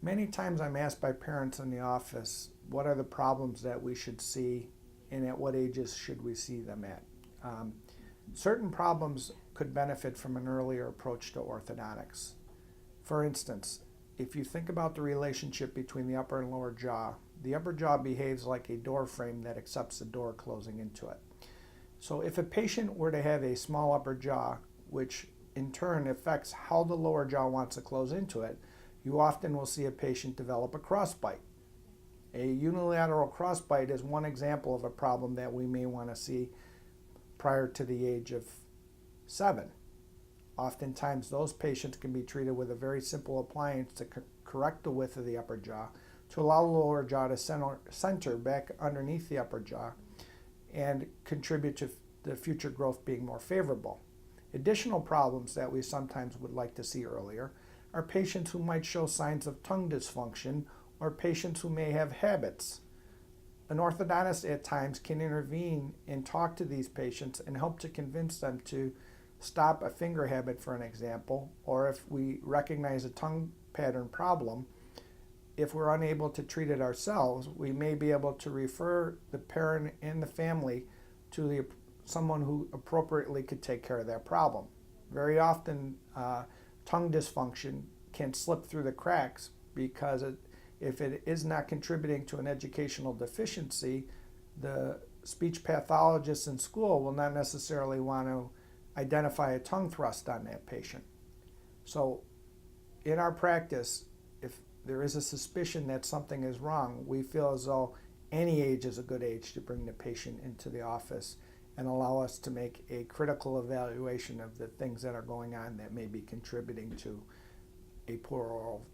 Many times I'm asked by parents in the office, what are the problems that we should see and at what ages should we see them at? Um, Certain problems could benefit from an earlier approach to orthodontics. For instance, if you think about the relationship between the upper and lower jaw, the upper jaw behaves like a door frame that accepts the door closing into it. So if a patient were to have a small upper jaw, which in turn affects how the lower jaw wants to close into it, you often will see a patient develop a crossbite. A unilateral crossbite is one example of a problem that we may want to see prior to the age of 7. Oftentimes, those patients can be treated with a very simple appliance to correct the width of the upper jaw, to allow the lower jaw to center back underneath the upper jaw and contribute to the future growth being more favorable. Additional problems that we sometimes would like to see earlier are patients who might show signs of tongue dysfunction or patients who may have habits. An orthodontist at times can intervene and talk to these patients and help to convince them to stop a finger habit, for an example, or if we recognize a tongue pattern problem, if we're unable to treat it ourselves, we may be able to refer the parent and the family to someone who appropriately could take care of that problem. Very often, tongue dysfunction can slip through the cracks because if it is not contributing to an educational deficiency, the speech pathologists in school will not necessarily want to identify a tongue thrust on that patient. So in our practice, if there is a suspicion that something is wrong, we feel as though any age is a good age to bring the patient into the office and allow us to make a critical evaluation of the things that are going on that may be contributing to a poor oral